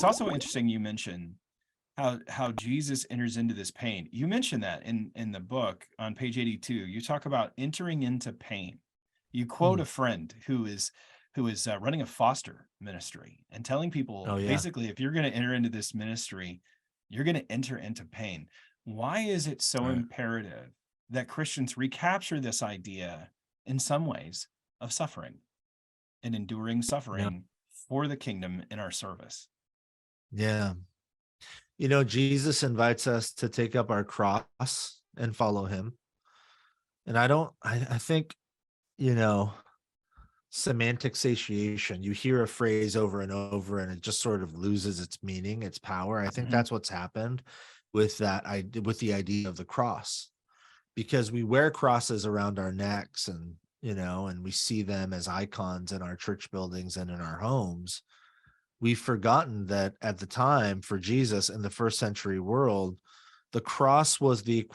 also interesting you mentioned how Jesus enters into this pain. You mentioned that in the book on page 82. You talk about entering into pain. You quote a friend who is running a foster ministry and telling people, basically, if you're going to enter into this ministry, you're going to enter into pain. Why is it so imperative that Christians recapture this idea in some ways of suffering and enduring suffering for the kingdom in our service? Yeah. You know, Jesus invites us to take up our cross and follow him. And I think, you know, semantic satiation, you hear a phrase over and over and it just sort of loses its meaning, its power. I think that's what's happened with with the idea of the cross, because we wear crosses around our necks and, you know, and we see them as icons in our church buildings and in our homes. We've forgotten that at the time for Jesus in the first century world, the cross was the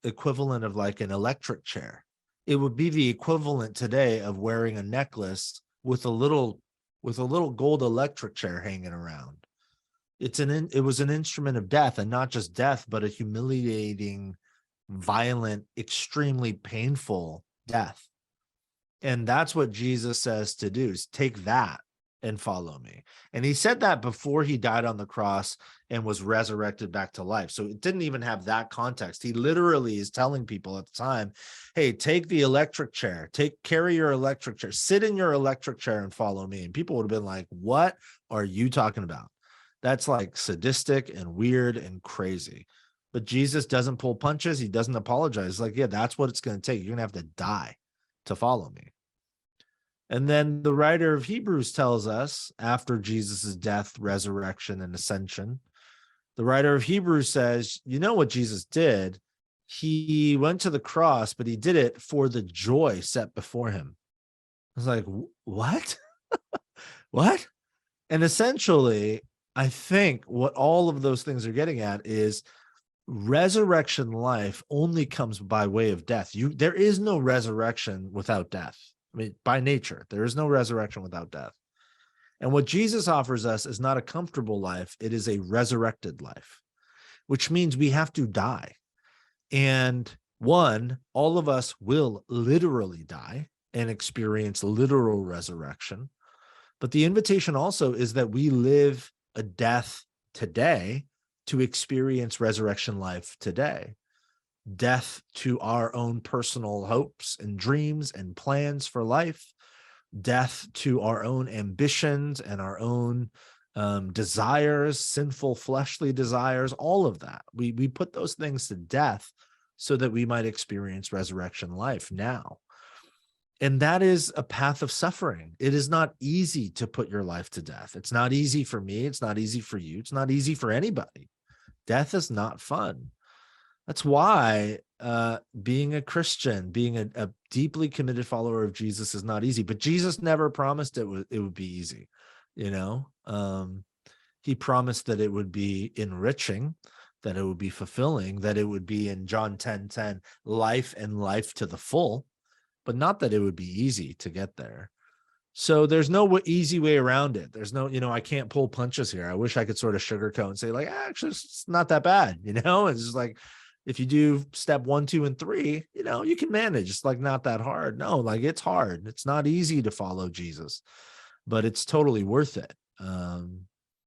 equivalent of like an electric chair. It would be the equivalent today of wearing a necklace with a little gold electric chair hanging around. It was an instrument of death, and not just death, but a humiliating, violent, extremely painful death. And that's what Jesus says to do, is take that and follow me. And he said that before he died on the cross and was resurrected back to life. So it didn't even have that context. He literally is telling people at the time, hey, take the electric chair, carry your electric chair, sit in your electric chair and follow me. And people would have been like, what are you talking about? That's like sadistic and weird and crazy. But Jesus doesn't pull punches. He doesn't apologize. Like, yeah, that's what it's going to take. You're going to have to die to follow me. And then the writer of Hebrews tells us, after Jesus' death, resurrection, and ascension, the writer of Hebrews says, you know what Jesus did? He went to the cross, but he did it for the joy set before him. I was like, what? What? And essentially, I think what all of those things are getting at is resurrection life only comes by way of death. There is no resurrection without death. I mean, by nature, there is no resurrection without death. And what Jesus offers us is not a comfortable life. It is a resurrected life, which means we have to die. And all of us will literally die and experience literal resurrection. But the invitation also is that we live a death today to experience resurrection life today. Death to our own personal hopes and dreams and plans for life, death to our own ambitions and our own desires, sinful fleshly desires, all of that. We put those things to death so that we might experience resurrection life now. And that is a path of suffering. It is not easy to put your life to death. It's not easy for me. It's not easy for you. It's not easy for anybody. Death is not fun. That's why being a Christian, being a deeply committed follower of Jesus is not easy. But Jesus never promised it would be easy. You know, he promised that it would be enriching, that it would be fulfilling, that it would be, in John 10:10, life and life to the full, but not that it would be easy to get there. So there's no easy way around it. There's no, I can't pull punches here. I wish I could sort of sugarcoat and say, like, actually, it's not that bad. It's just like, if you do step 1, 2, and 3, you can manage. It's like not that hard. No, like it's hard. It's not easy to follow Jesus, but it's totally worth it.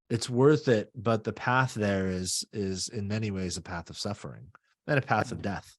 It's worth it. But the path there is in many ways a path of suffering and a path of death.